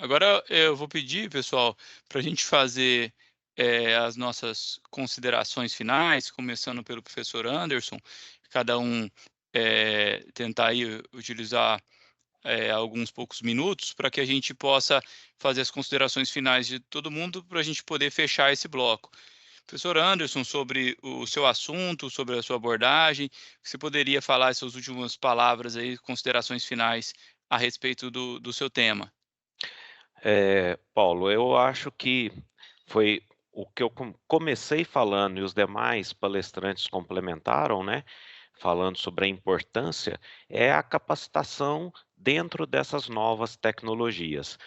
Agora eu vou pedir, pessoal, para a gente fazer as nossas considerações finais, começando pelo professor Anderson, cada um tentar aí utilizar alguns poucos minutos para que a gente possa fazer as considerações finais de todo mundo para a gente poder fechar esse bloco. Professor Anderson, sobre o seu assunto, sobre a sua abordagem, você poderia falar as suas últimas palavras aí, considerações finais a respeito do seu tema? Paulo, eu acho que foi o que eu comecei falando e os demais palestrantes complementaram, né, falando sobre a importância, é a capacitação dentro dessas novas tecnologias.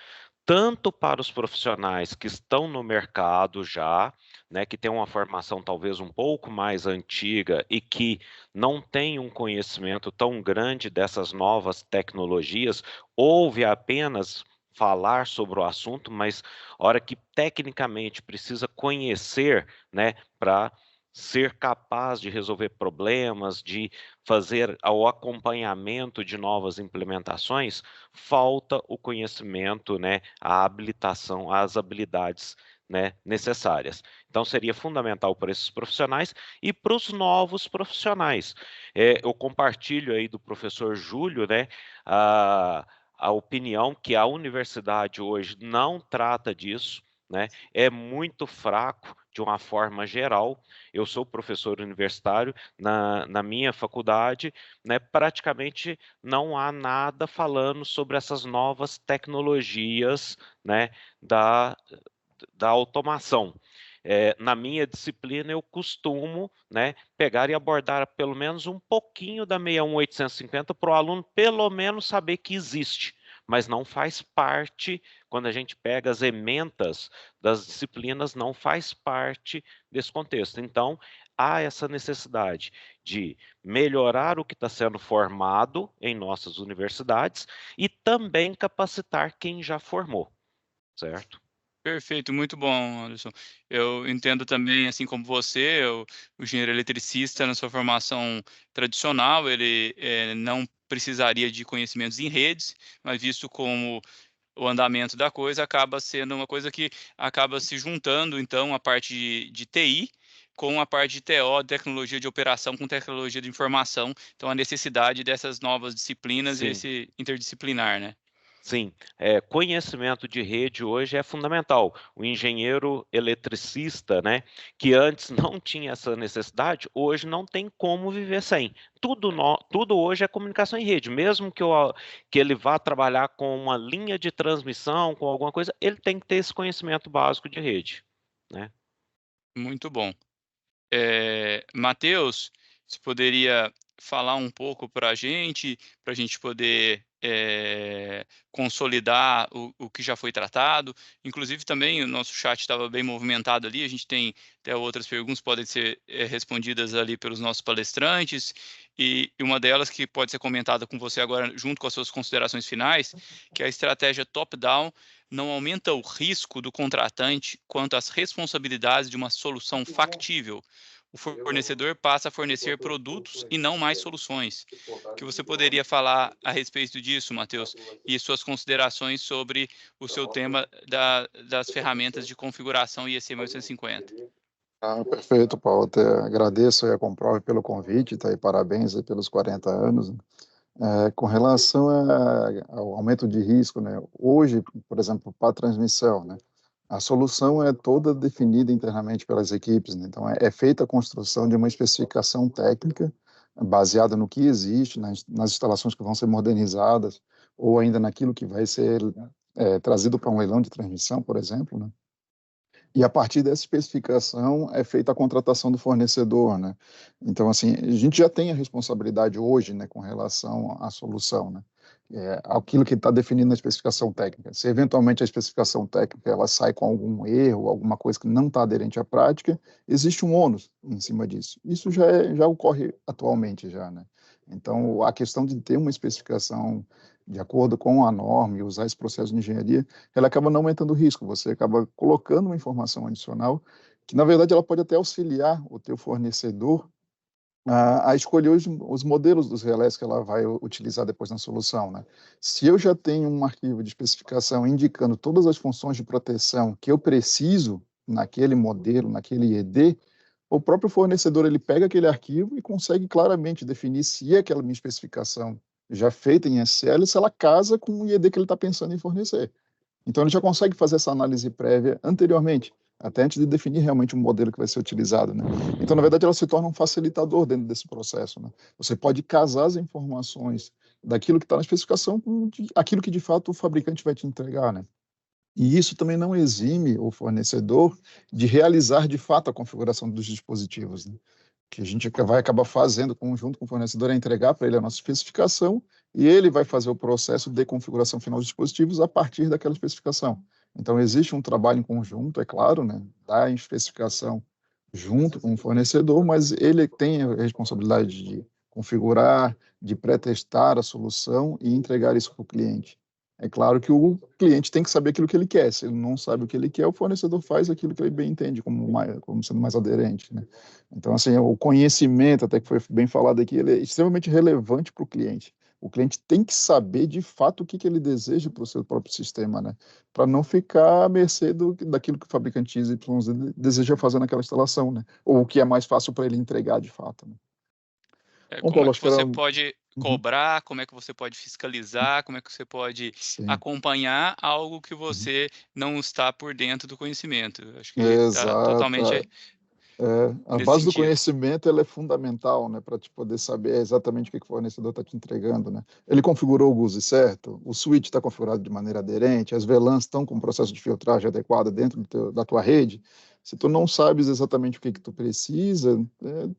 Tanto para os profissionais que estão no mercado já, né, que têm uma formação talvez um pouco mais antiga e que não têm um conhecimento tão grande dessas novas tecnologias, ouve apenas falar sobre o assunto, mas a hora que tecnicamente precisa conhecer, né, para ser capaz de resolver problemas, de fazer o acompanhamento de novas implementações, falta o conhecimento, né, a habilitação, as habilidades, né, necessárias. Então seria fundamental para esses profissionais e para os novos profissionais. Eu compartilho aí do professor Júlio, né, a opinião que a universidade hoje não trata disso, né, é muito fraco de uma forma geral. Eu sou professor universitário na minha faculdade, né, praticamente não há nada falando sobre essas novas tecnologias, né, da da automação. Na minha disciplina eu costumo, né, pegar e abordar pelo menos um pouquinho da 61850 para o aluno pelo menos saber que existe, mas não faz parte, quando a gente pega as ementas das disciplinas, não faz parte desse contexto. Então, há essa necessidade de melhorar o que está sendo formado em nossas universidades e também capacitar quem já formou, certo? Perfeito, muito bom, Anderson. Eu entendo também, assim como você, o engenheiro eletricista, na sua formação tradicional, ele não precisaria de conhecimentos em redes, mas visto como o andamento da coisa acaba sendo uma coisa que acaba se juntando, então, a parte de TI com a parte de TO, tecnologia de operação com tecnologia de informação. Então, a necessidade dessas novas disciplinas e Sim. esse interdisciplinar, né? Sim, conhecimento de rede hoje é fundamental. O engenheiro eletricista, né, que antes não tinha essa necessidade, hoje não tem como viver sem. Tudo hoje é comunicação em rede, mesmo que ele vá trabalhar com uma linha de transmissão, com alguma coisa, ele tem que ter esse conhecimento básico de rede, né. Muito bom. Matheus, você poderia falar um pouco para a gente poder consolidar o que já foi tratado. Inclusive, também o nosso chat estava bem movimentado ali. A gente tem até outras perguntas que podem ser respondidas ali pelos nossos palestrantes. E uma delas que pode ser comentada com você agora, junto com as suas considerações finais, que é a estratégia top-down não aumenta o risco do contratante quanto às responsabilidades de uma solução factível. O fornecedor passa a fornecer produtos e não mais soluções. O que você poderia falar a respeito disso, Matheus, e suas considerações sobre o seu tema das ferramentas de configuração IEC 1850? Ah, perfeito, Paulo. Até agradeço aí a Comprove pelo convite, tá, e parabéns aí pelos 40 anos. Com relação ao aumento de risco, né, hoje, por exemplo, para a transmissão, né, a solução é toda definida internamente pelas equipes, né, então é feita a construção de uma especificação técnica baseada no que existe, nas instalações que vão ser modernizadas, ou ainda naquilo que vai ser trazido para um leilão de transmissão, por exemplo, né. E a partir dessa especificação é feita a contratação do fornecedor, né. Então, assim, a gente já tem a responsabilidade hoje, né, com relação à solução, né, aquilo que está definido na especificação técnica. Se eventualmente a especificação técnica ela sai com algum erro, alguma coisa que não está aderente à prática, existe um ônus em cima disso. Isso já ocorre atualmente já, né. Então, a questão de ter uma especificação de acordo com a norma e usar esse processo de engenharia, ela acaba não aumentando o risco, você acaba colocando uma informação adicional, que na verdade ela pode até auxiliar o teu fornecedor a escolher os modelos dos relés que ela vai utilizar depois na solução, né? Se eu já tenho um arquivo de especificação indicando todas as funções de proteção que eu preciso naquele modelo, naquele ED, o próprio fornecedor ele pega aquele arquivo e consegue claramente definir se aquela minha especificação já feita em SL, se ela casa com o IED que ele está pensando em fornecer. Então, ele já consegue fazer essa análise prévia anteriormente, até antes de definir realmente o modelo que vai ser utilizado, né? Então, na verdade, ela se torna um facilitador dentro desse processo, né? Você pode casar as informações daquilo que está na especificação com aquilo que, de fato, o fabricante vai te entregar, né? E isso também não exime o fornecedor de realizar, de fato, a configuração dos dispositivos, né? Que a gente vai acabar fazendo junto com o fornecedor é entregar para ele a nossa especificação e ele vai fazer o processo de configuração final dos dispositivos a partir daquela especificação. Então, existe um trabalho em conjunto, é claro, né, da especificação junto com o fornecedor, mas ele tem a responsabilidade de configurar, de pré-testar a solução e entregar isso para o cliente. É claro que o cliente tem que saber aquilo que ele quer. Se ele não sabe o que ele quer, o fornecedor faz aquilo que ele bem entende como sendo mais aderente, né? Então, assim, o conhecimento, até que foi bem falado aqui, ele é extremamente relevante para o cliente. O cliente tem que saber, de fato, o que ele deseja para o seu próprio sistema, né? Para não ficar à mercê daquilo que o fabricante XYZ deseja fazer naquela instalação, né? Ou o que é mais fácil para ele entregar, de fato, né? Bom, Como é Paulo, que acho que era... você pode Uhum. cobrar, como é que você pode fiscalizar, como é que você pode Sim, acompanhar algo que uhum. você não está por dentro do conhecimento. Acho que está Exato. totalmente A nesse base do sentido. conhecimento ela é fundamental, né, para te poder saber exatamente o que o fornecedor está te entregando, né? Ele configurou o GUSE certo? O switch está configurado de maneira aderente? As VLANs estão com o processo de filtragem adequado dentro da tua rede? Se tu não sabes exatamente o que tu precisa,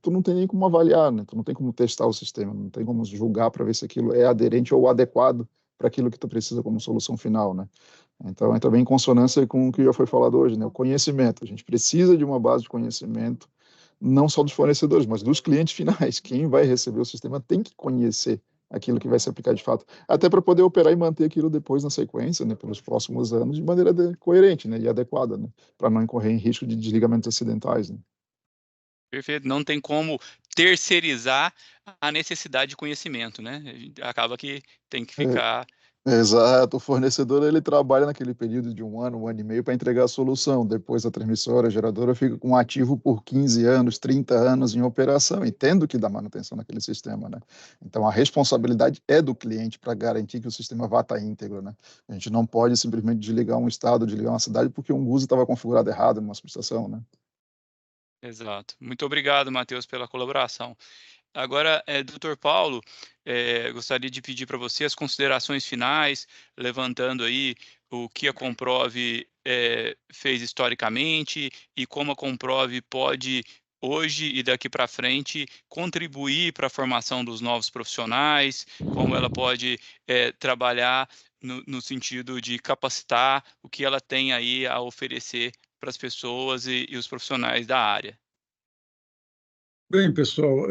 tu não tem nem como avaliar, né? Tu não tem como testar o sistema, não tem como julgar para ver se aquilo é aderente ou adequado para aquilo que tu precisa como solução final, né? Então, é também em consonância com o que já foi falado hoje, né? O conhecimento. A gente precisa de uma base de conhecimento, não só dos fornecedores, mas dos clientes finais. Quem vai receber o sistema tem que conhecer aquilo que vai se aplicar de fato, até para poder operar e manter aquilo depois na sequência, né, pelos próximos anos, de maneira coerente, né, e adequada, né, para não incorrer em risco de desligamentos acidentais, né. Perfeito. Não tem como terceirizar a necessidade de conhecimento, né? Acaba que tem que É, ficar. exato, o fornecedor ele trabalha naquele período de um ano e meio para entregar a solução. Depois a transmissora, a geradora fica com um ativo por 15 anos, 30 anos em operação e tendo que dar manutenção naquele sistema, né? Então a responsabilidade é do cliente para garantir que o sistema vá estar íntegro, né? A gente não pode simplesmente desligar um estado, desligar uma cidade porque um uso estava configurado errado numa subestação, né? Exato. Muito obrigado, Matheus, pela colaboração. Agora, doutor Paulo, gostaria de pedir para você as considerações finais, levantando aí o que a Comprove fez historicamente e como a Comprove pode, hoje e daqui para frente, contribuir para a formação dos novos profissionais, como ela pode trabalhar no sentido de capacitar o que ela tem aí a oferecer para as pessoas e os profissionais da área. Bem, pessoal,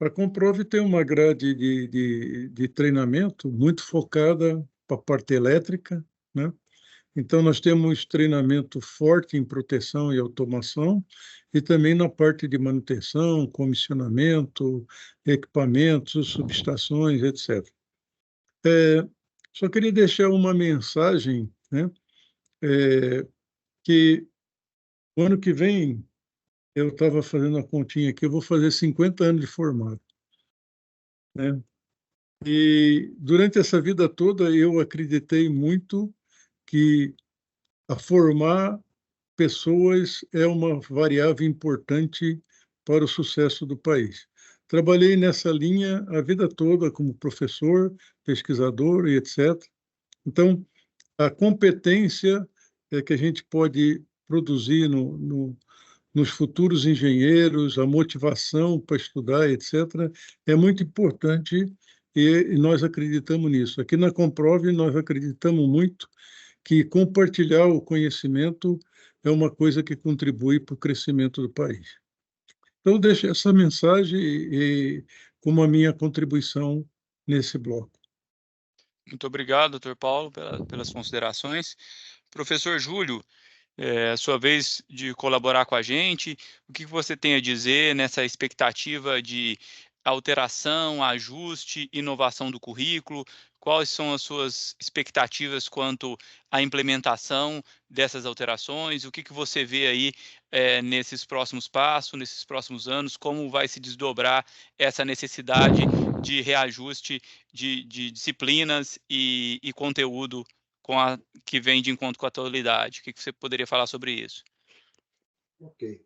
a Comprove tem uma grade de treinamento muito focada para a parte elétrica, né? Então, nós temos treinamento forte em proteção e automação e também na parte de manutenção, comissionamento, equipamentos, subestações, etc. Só queria deixar uma mensagem, né? Que o ano que vem, eu estava fazendo a continha aqui, eu vou fazer 50 anos de formado, né? E durante essa vida toda eu acreditei muito que a formar pessoas é uma variável importante para o sucesso do país. Trabalhei nessa linha a vida toda como professor, pesquisador e etc. Então, a competência que a gente pode produzir nos futuros engenheiros, a motivação para estudar, etc., é muito importante e nós acreditamos nisso. Aqui na Comprove, nós acreditamos muito que compartilhar o conhecimento é uma coisa que contribui para o crescimento do país. Então, deixo essa mensagem como a minha contribuição nesse bloco. Muito obrigado, doutor Paulo, pelas considerações. Professor Júlio, a sua vez de colaborar com a gente. O que você tem a dizer nessa expectativa de alteração, ajuste, inovação do currículo? Quais são as suas expectativas quanto à implementação dessas alterações? O que você vê aí nesses próximos passos, nesses próximos anos? Como vai se desdobrar essa necessidade de reajuste de disciplinas e conteúdo que vem de encontro com a atualidade? O que você poderia falar sobre isso? Ok.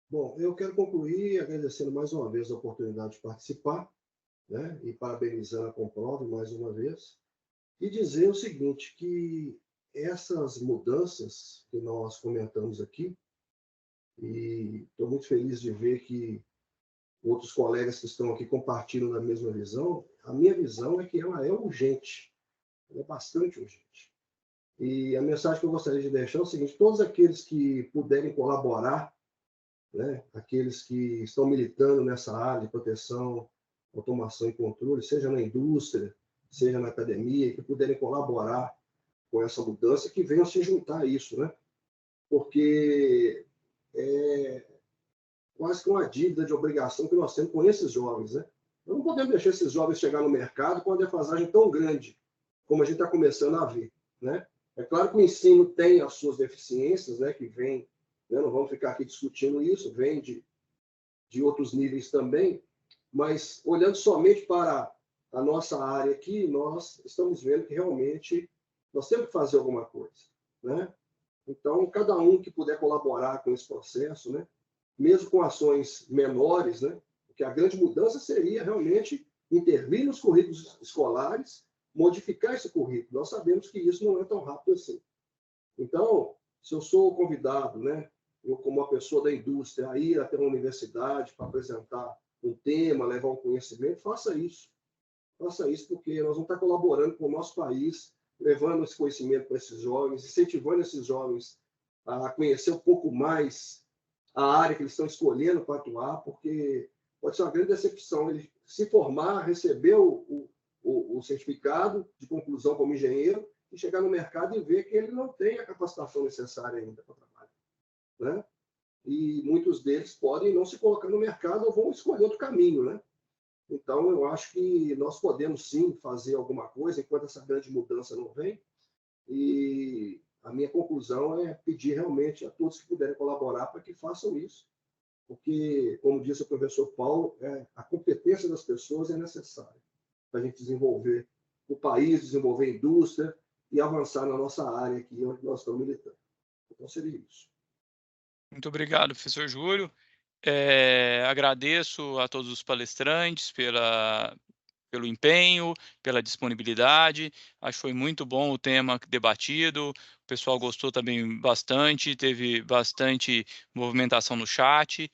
Bom, eu quero concluir agradecendo mais uma vez a oportunidade de participar, né? E parabenizando a Comprove mais uma vez. E dizer o seguinte, que essas mudanças que nós comentamos aqui, e estou muito feliz de ver que outros colegas que estão aqui compartilham da mesma visão, a minha visão é que ela é urgente, ela é bastante urgente. E a mensagem que eu gostaria de deixar é o seguinte, todos aqueles que puderem colaborar, né, aqueles que estão militando nessa área de proteção, automação e controle, seja na indústria, seja na academia, que puderem colaborar com essa mudança, que venham se juntar a isso, né? Porque é quase que uma dívida de obrigação que nós temos com esses jovens, né? Nós não podemos deixar esses jovens chegar no mercado com uma defasagem tão grande como a gente está começando a ver, né? É claro que o ensino tem as suas deficiências, né? Que vem, né, não vamos ficar aqui discutindo isso, vem de outros níveis também, mas olhando somente para a nossa área aqui, nós estamos vendo que realmente nós temos que fazer alguma coisa, né? Então, cada um que puder colaborar com esse processo, né? Mesmo com ações menores, né? Porque a grande mudança seria realmente intervir nos currículos escolares, modificar esse currículo. Nós sabemos que isso não é tão rápido assim. Então, se eu sou convidado, né? Eu, como uma pessoa da indústria, a ir até uma universidade para apresentar um tema, levar um conhecimento, faça isso. Faça isso porque nós vamos estar colaborando com o nosso país, levando esse conhecimento para esses jovens, incentivando esses jovens a conhecer um pouco mais a área que eles estão escolhendo para atuar, porque pode ser uma grande decepção ele se formar, receber o certificado de conclusão como engenheiro e chegar no mercado e ver que ele não tem a capacitação necessária ainda para o trabalho, né? E muitos deles podem não se colocar no mercado ou vão escolher outro caminho, né? Então, eu acho que nós podemos, sim, fazer alguma coisa enquanto essa grande mudança não vem. E a minha conclusão é pedir realmente a todos que puderem colaborar para que façam isso. Porque, como disse o professor Paulo, a competência das pessoas é necessária para a gente desenvolver o país, desenvolver a indústria e avançar na nossa área aqui, onde nós estamos militando. Então, seria isso. Muito obrigado, professor Júlio. Agradeço a todos os palestrantes pelo empenho, pela disponibilidade. Acho que foi muito bom o tema debatido. O pessoal gostou também bastante, teve bastante movimentação no chat.